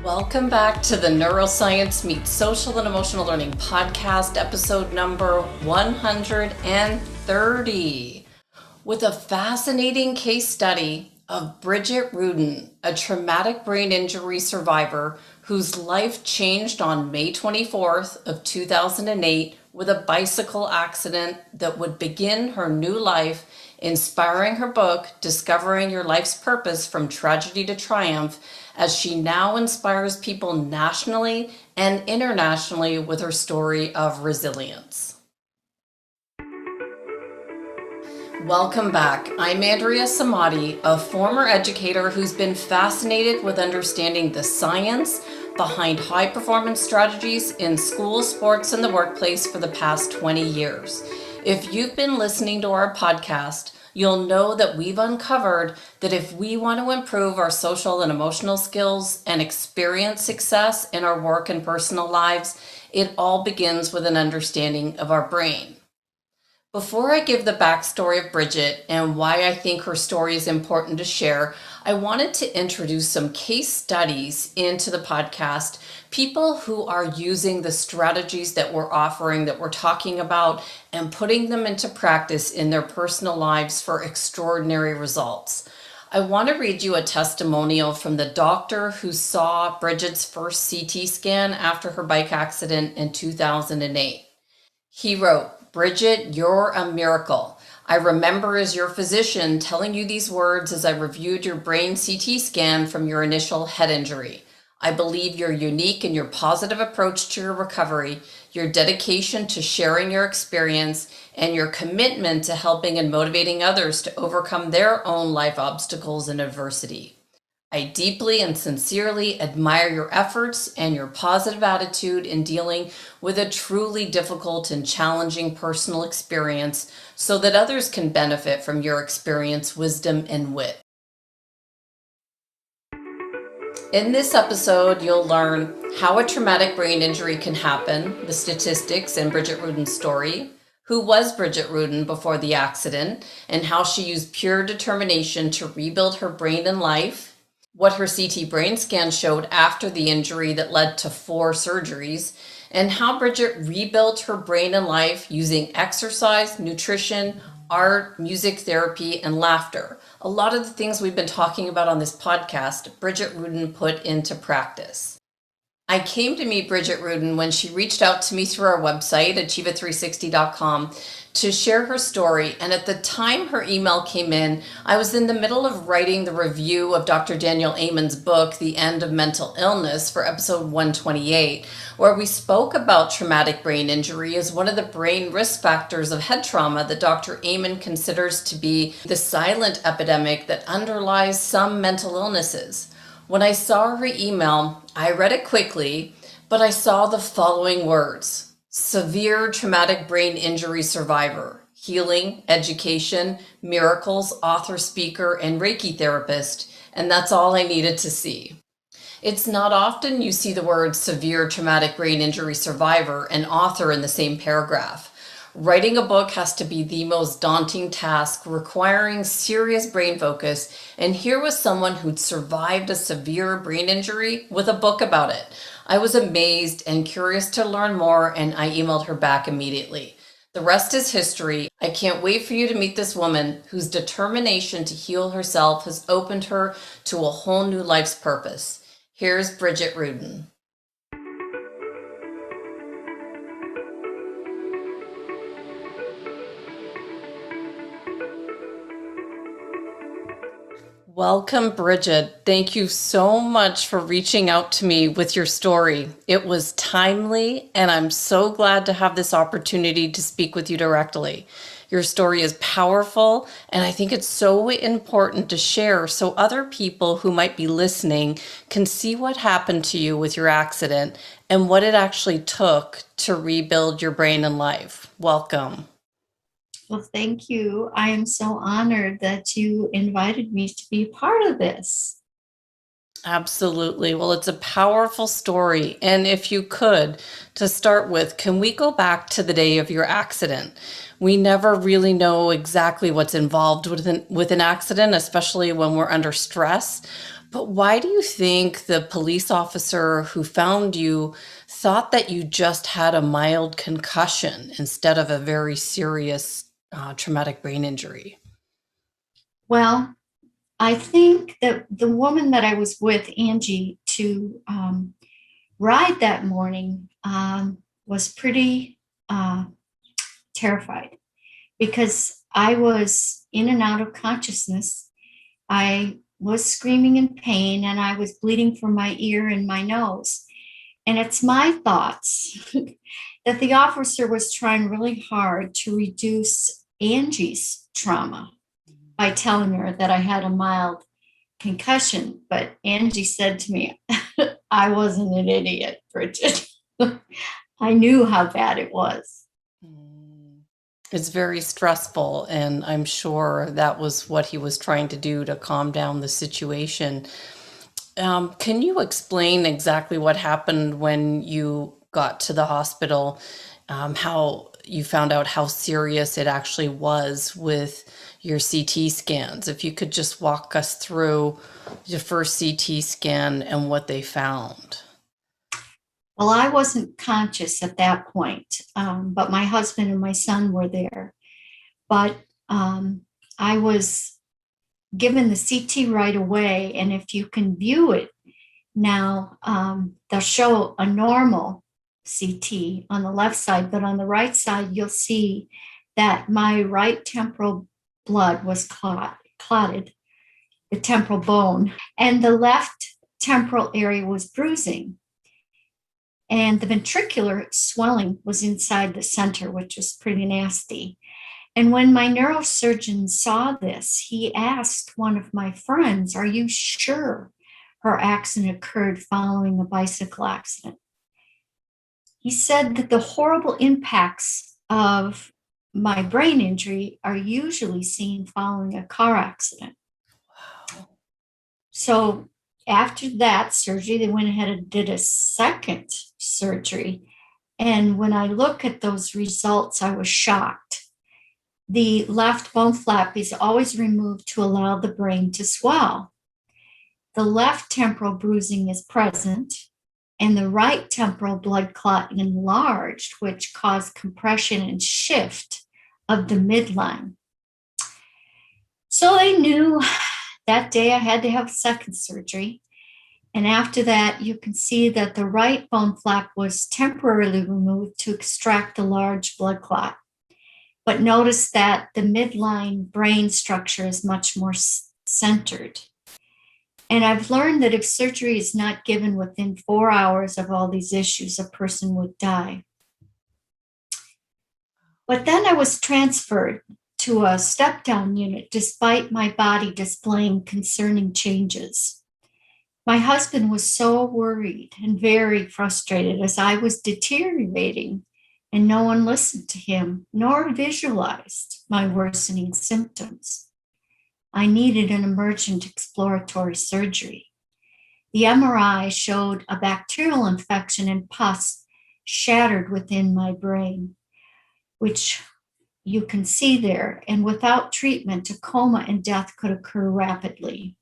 Welcome back to the Neuroscience Meets Social and Emotional Learning podcast, episode number 130, with a fascinating case study of Bridgid Ruden, a traumatic brain injury survivor whose life changed on May 24th of 2008 with a bicycle accident that would begin her new life, inspiring her book, Discovering Your Life's Purpose from Tragedy to Triumph, as she now inspires people nationally and internationally with her story of resilience. Welcome back. I'm Andrea Samadi, a former educator who's been fascinated with understanding the science behind high performance strategies in school, sports, and the workplace for the past 20 years. If you've been listening to our podcast, you'll know that we've uncovered that if we want to improve our social and emotional skills and experience success in our work and personal lives, it all begins with an understanding of our brain. Before I give the backstory of Bridgid and why I think her story is important to share, I wanted to introduce some case studies into the podcast, people who are using the strategies that we're offering, that we're talking about, and putting them into practice in their personal lives for extraordinary results. I want to read you a testimonial from the doctor who saw Bridgid's first CT scan after her bike accident in 2008. He wrote, "Bridgid, you're a miracle. I remember as your physician telling you these words as I reviewed your brain CT scan from your initial head injury. I believe you're unique in your positive approach to your recovery, your dedication to sharing your experience, and your commitment to helping and motivating others to overcome their own life obstacles and adversity. I deeply and sincerely admire your efforts and your positive attitude in dealing with a truly difficult and challenging personal experience so that others can benefit from your experience, wisdom, and wit." In this episode, you'll learn how a traumatic brain injury can happen, the statistics in Bridgid Ruden's story, who was Bridgid Ruden before the accident, and how she used pure determination to rebuild her brain and life, what her CT brain scan showed after the injury that led to 4 surgeries, and how Bridgid rebuilt her brain and life using exercise, nutrition, art, music therapy, and laughter. A lot of the things we've been talking about on this podcast, Bridgid Ruden put into practice. I came to meet Bridgid Ruden when she reached out to me through our website, achieveit360.com, to share her story. And at the time her email came in, I was in the middle of writing the review of Dr. Daniel Amen's book, The End of Mental Illness, for episode 128, where we spoke about traumatic brain injury as one of the brain risk factors of head trauma that Dr. Amen considers to be the silent epidemic that underlies some mental illnesses. When I saw her email, I read it quickly, but I saw the following words: severe traumatic brain injury survivor, healing, education, miracles, author, speaker, and Reiki therapist, and that's all I needed to see. It's not often you see the words severe traumatic brain injury survivor and author in the same paragraph. Writing a book has to be the most daunting task, requiring serious brain focus, and here was someone who'd survived a severe brain injury with a book about it. I was amazed and curious to learn more, and I emailed her back immediately. The rest is history. I can't wait for you to meet this woman whose determination to heal herself has opened her to a whole new life's purpose. Here's Bridgid Ruden. Welcome, Bridgid. Thank you so much for reaching out to me with your story. It was timely, and I'm so glad to have this opportunity to speak with you directly. Your story is powerful, and I think it's so important to share so other people who might be listening can see what happened to you with your accident and what it actually took to rebuild your brain and life. Welcome. Well, thank you. I am so honored that you invited me to be a part of this. Absolutely. Well, it's a powerful story. And if you could, to start with, can we go back to the day of your accident? We never really know exactly what's involved with an accident, especially when we're under stress. But why do you think the police officer who found you thought that you just had a mild concussion instead of a very serious traumatic brain injury? Well, I think that the woman that I was with, Angie, to ride that morning was pretty terrified because I was in and out of consciousness. I was screaming in pain and I was bleeding from my ear and my nose. And it's my thoughts that the officer was trying really hard to reduce Angie's trauma by telling her that I had a mild concussion. But Angie said to me, I wasn't an idiot, Bridgid. I knew how bad it was. It's very stressful, and I'm sure that was what he was trying to do to calm down the situation. Can you explain exactly what happened when you got to the hospital? How you found out how serious it actually was with your CT scans? If you could just walk us through your first CT scan and what they found. Well, I wasn't conscious at that point, but my husband and my son were there. But I was given the CT right away. And if you can view it now, they'll show a normal CT on the left side, but on the right side, you'll see that my right temporal blood was clotted, the temporal bone, and the left temporal area was bruising. And the ventricular swelling was inside the center, which was pretty nasty. And when my neurosurgeon saw this, he asked one of my friends, are you sure her accident occurred following a bicycle accident? He said that the horrible impacts of my brain injury are usually seen following a car accident. Wow. So after that surgery, they went ahead and did a second surgery. And when I look at those results, I was shocked. The left bone flap is always removed to allow the brain to swell. The left temporal bruising is present, and the right temporal blood clot enlarged, which caused compression and shift of the midline. So they knew that day I had to have second surgery. And after that, you can see that the right bone flap was temporarily removed to extract the large blood clot. But notice that the midline brain structure is much more centered. And I've learned that if surgery is not given within 4 hours of all these issues, a person would die. But then I was transferred to a step-down unit despite my body displaying concerning changes. My husband was so worried and very frustrated as I was deteriorating, and no one listened to him nor visualized my worsening symptoms. I needed an emergent exploratory surgery. The MRI showed a bacterial infection and pus shattered within my brain, which you can see there, and without treatment, a coma and death could occur rapidly.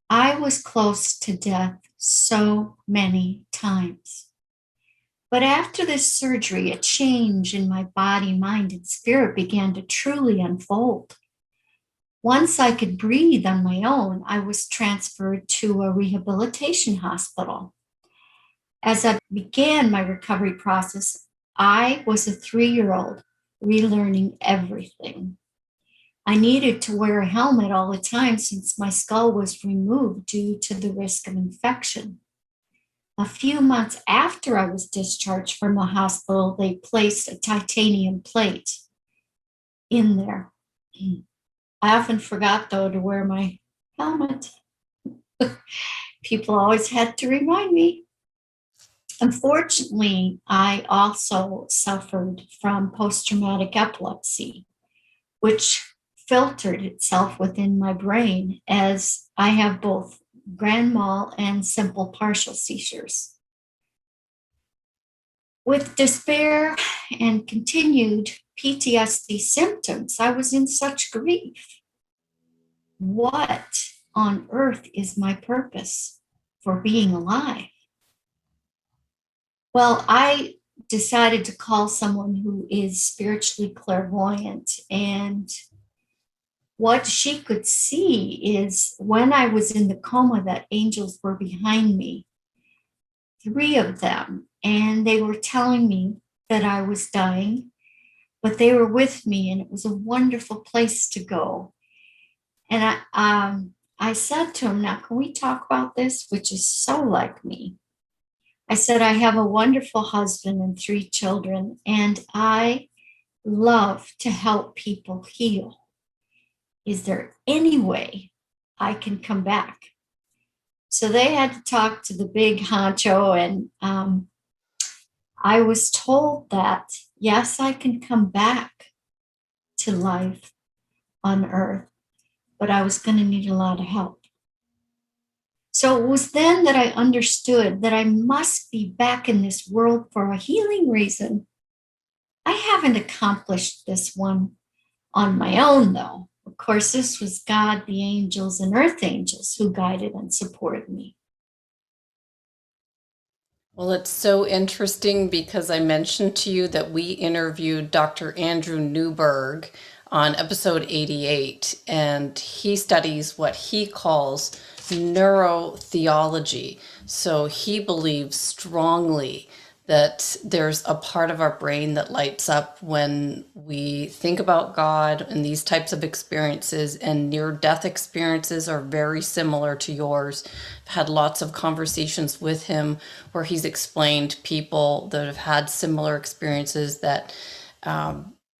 I was close to death so many times. But after this surgery, a change in my body, mind, and spirit began to truly unfold. Once I could breathe on my own, I was transferred to a rehabilitation hospital. As I began my recovery process, I was a 3-year-old relearning everything. I needed to wear a helmet all the time since my skull was removed due to the risk of infection. A few months after I was discharged from the hospital, they placed a titanium plate in there. I often forgot, though, to wear my helmet. People always had to remind me. Unfortunately, I also suffered from post-traumatic epilepsy, which filtered itself within my brain as I have both grand mal, and simple partial seizures. With despair and continued PTSD symptoms, I was in such grief. What on earth is my purpose for being alive? Well, I decided to call someone who is spiritually clairvoyant, and what she could see is when I was in the coma that angels were behind me, 3 of them, and they were telling me that I was dying, but they were with me, and it was a wonderful place to go. And I said to him, now, can we talk about this? Which is so like me. I said, I have a wonderful husband and 3 children, and I love to help people heal. Is there any way I can come back? So they had to talk to the big honcho, and I was told that, yes, I can come back to life on earth, but I was going to need a lot of help. So it was then that I understood that I must be back in this world for a healing reason. I haven't accomplished this one on my own, though. Of course, this was God, the angels, and earth angels who guided and supported me. Well, it's so interesting because I mentioned to you that we interviewed Dr. Andrew Newberg on episode 88, and he studies what he calls neurotheology. So he believes strongly that there's a part of our brain that lights up when we think about God and these types of experiences, and near-death experiences are very similar to yours. I've had lots of conversations with him where he's explained people that have had similar experiences that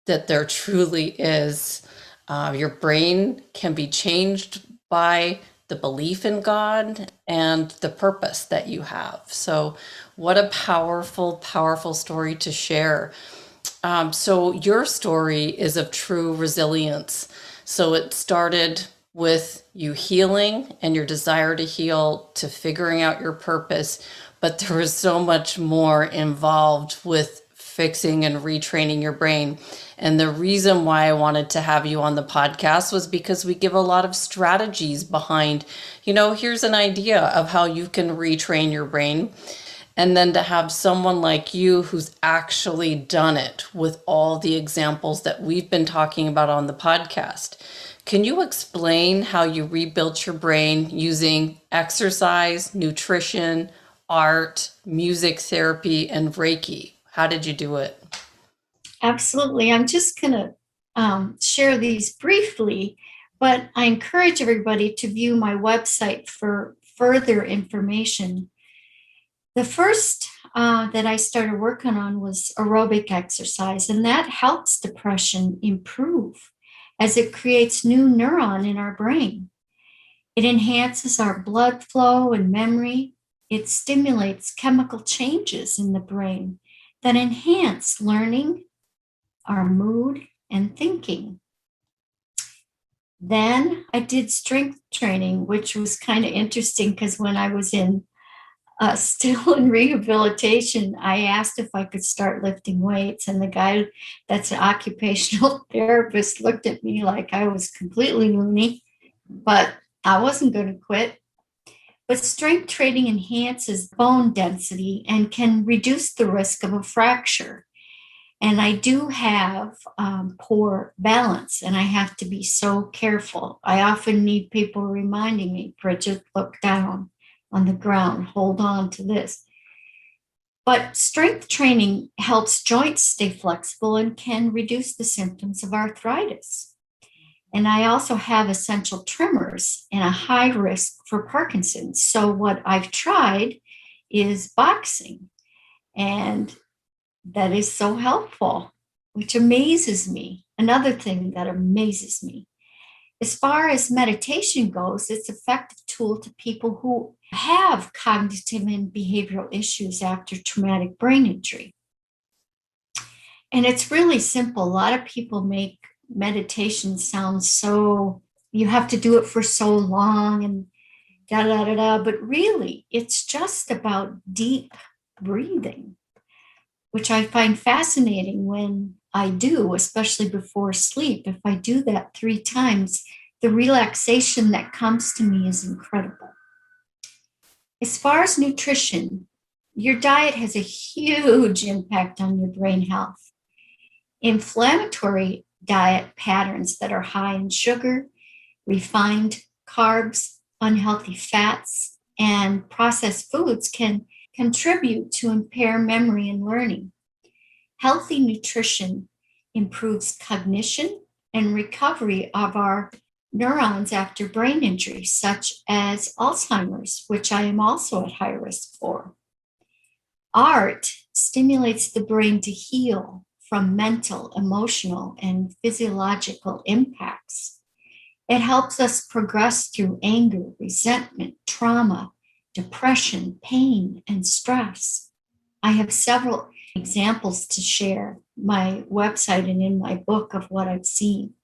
there truly is. Your brain can be changed by the belief in God and the purpose that you have. So what a powerful, powerful story to share. So your story is of true resilience. So it started with you healing and your desire to heal, to figuring out your purpose, but there was so much more involved with fixing and retraining your brain. And the reason why I wanted to have you on the podcast was because we give a lot of strategies behind, here's an idea of how you can retrain your brain. And then to have someone like you who's actually done it with all the examples that we've been talking about on the podcast. Can you explain how you rebuilt your brain using exercise, nutrition, art, music therapy, and Reiki? How did you do it? Absolutely. I'm just going to share these briefly, but I encourage everybody to view my website for further information. The first that I started working on was aerobic exercise, and that helps depression improve as it creates new neuron in our brain. It enhances our blood flow and memory. It stimulates chemical changes in the brain that enhance learning, our mood, and thinking. Then I did strength training, which was kind of interesting because when I was still in rehabilitation, I asked if I could start lifting weights, and the guy that's an occupational therapist looked at me like I was completely loony, but I wasn't going to quit. But strength training enhances bone density and can reduce the risk of a fracture. And I do have poor balance, and I have to be so careful. I often need people reminding me, Bridgid, look down on the ground, hold on to this. But strength training helps joints stay flexible and can reduce the symptoms of arthritis. And I also have essential tremors and a high risk for Parkinson's. So what I've tried is boxing, and that is so helpful, which amazes me. Another thing that amazes me. As far as meditation goes, it's an effective tool to people who have cognitive and behavioral issues after traumatic brain injury. And it's really simple. A lot of people make meditation sound so, you have to do it for so long and da da da da. But really, it's just about deep breathing, which I find fascinating when I do, especially before sleep. If I do that 3 times, the relaxation that comes to me is incredible. As far as nutrition, your diet has a huge impact on your brain health. Inflammatory diet patterns that are high in sugar, refined carbs, unhealthy fats, and processed foods can contribute to impair memory and learning. Healthy nutrition improves cognition and recovery of our neurons after brain injury, such as Alzheimer's, which I am also at high risk for. Art stimulates the brain to heal from mental, emotional, and physiological impacts. It helps us progress through anger, resentment, trauma, depression, pain, and stress. I have several examples to share my website and in my book of what I've seen.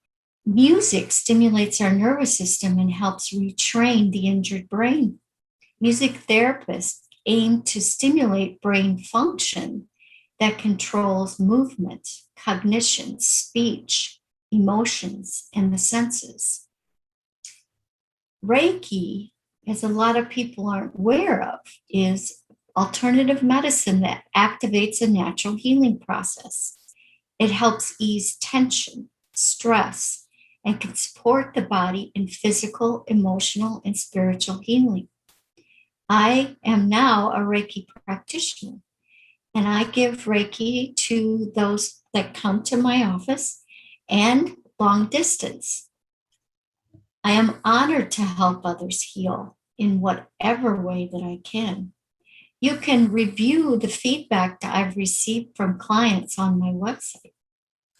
Music stimulates our nervous system and helps retrain the injured brain. Music therapists aim to stimulate brain function that controls movement, cognition, speech, emotions, and the senses. Reiki, as a lot of people aren't aware of, is alternative medicine that activates a natural healing process. It helps ease tension, stress, and can support the body in physical, emotional, and spiritual healing. I am now a Reiki practitioner, and I give Reiki to those that come to my office and long distance. I am honored to help others heal in whatever way that I can. You can review the feedback that I've received from clients on my website.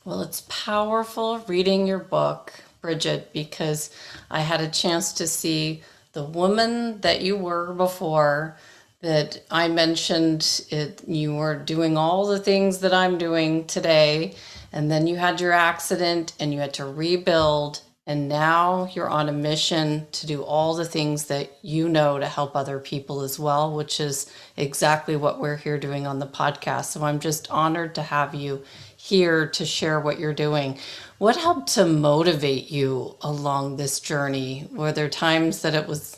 Well, it's powerful reading your book, Bridgid, because I had a chance to see the woman that you were before, that I mentioned it, you were doing all the things that I'm doing today, and then you had your accident and you had to rebuild, and now you're on a mission to do all the things that you know to help other people as well, which is exactly what we're here doing on the podcast. So I'm just honored to have you here to share what you're doing. What helped to motivate you along this journey? Were there times that it was,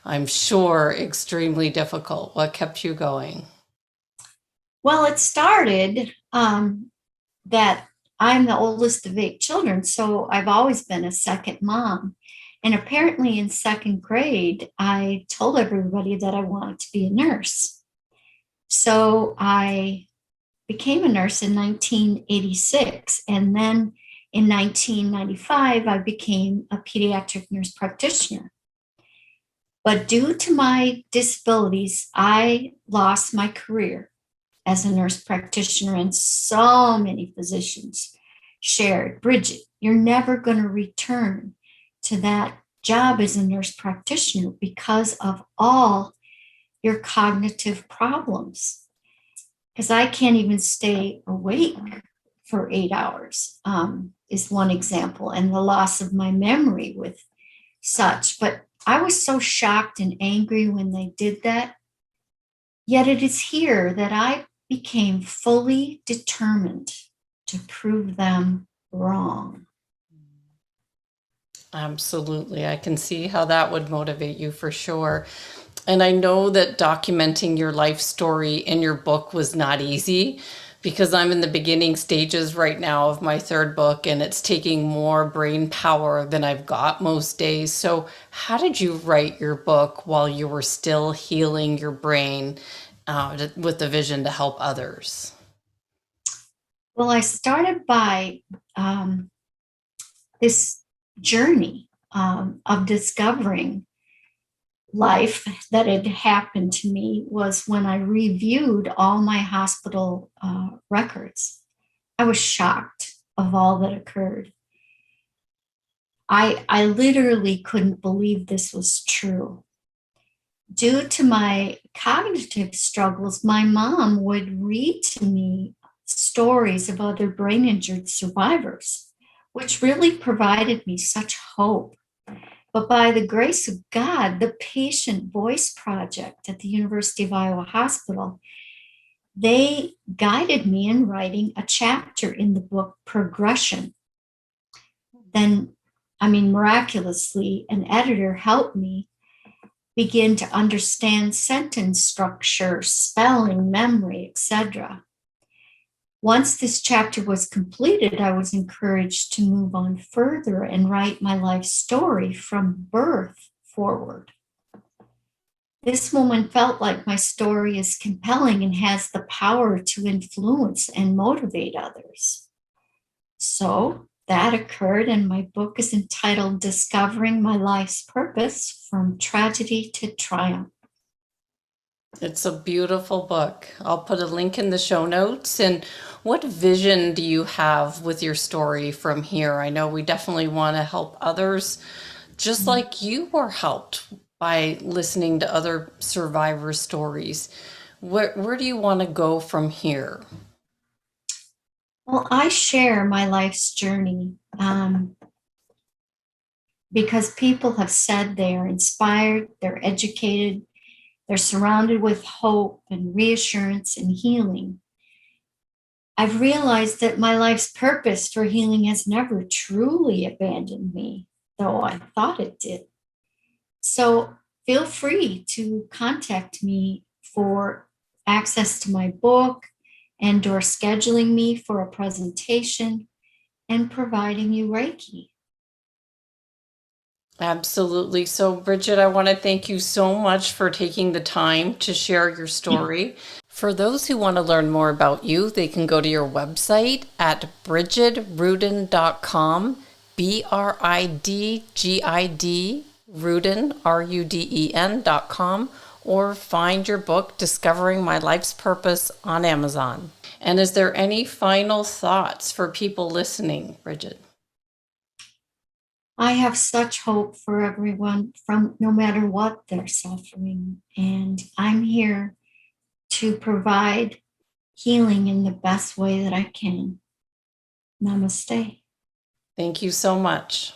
I'm sure, extremely difficult? What kept you going? Well, it started that I'm the oldest of 8 children, so I've always been a second mom. And apparently in second grade, I told everybody that I wanted to be a nurse. So I became a nurse in 1986. And then in 1995, I became a pediatric nurse practitioner. But due to my disabilities, I lost my career as a nurse practitioner, and so many physicians shared, Bridgid, you're never going to return to that job as a nurse practitioner because of all your cognitive problems. Because I can't even stay awake for 8 hours, is one example, and the loss of my memory with such. But I was so shocked and angry when they did that. Yet it is here that I became fully determined to prove them wrong. Absolutely. I can see how that would motivate you for sure. And I know that documenting your life story in your book was not easy, because I'm in the beginning stages right now of my third book, and it's taking more brain power than I've got most days. So how did you write your book while you were still healing your brain, with the vision to help others? Well, I started by this journey of discovering life that had happened to me was when I reviewed all my hospital records. I was shocked of all that occurred. I literally couldn't believe this was true. Due to my cognitive struggles, my mom would read to me stories of other brain injured survivors, which really provided me such hope. But by the grace of God, the Patient Voice Project at the University of Iowa Hospital, they guided me in writing a chapter in the book Progression. Then, miraculously, an editor helped me begin to understand sentence structure, spelling, memory, etc. Once this chapter was completed, I was encouraged to move on further and write my life story from birth forward. This moment felt like my story is compelling and has the power to influence and motivate others. So that occurred, and my book is entitled Discovering My Life's Purpose from Tragedy to Triumph. It's a beautiful book. I'll put a link in the show notes. And what vision do you have with your story from here? I know we definitely want to help others, just like you were helped by listening to other survivor stories. Where do you want to go from here? Well, I share my life's journey because people have said they are inspired, they're educated, they're surrounded with hope and reassurance and healing. I've realized that my life's purpose for healing has never truly abandoned me, though I thought it did. So feel free to contact me for access to my book and or scheduling me for a presentation and providing you Reiki. Absolutely. So, Bridgid, I want to thank you so much for taking the time to share your story. For those who want to learn more about you, they can go to your website at bridgidruden.com, BRIDGID, Ruden, RUDEN.com, or find your book, Discovering My Life's Purpose, on Amazon. And is there any final thoughts for people listening, Bridgid? I have such hope for everyone from no matter what they're suffering. And I'm here to provide healing in the best way that I can. Namaste. Thank you so much.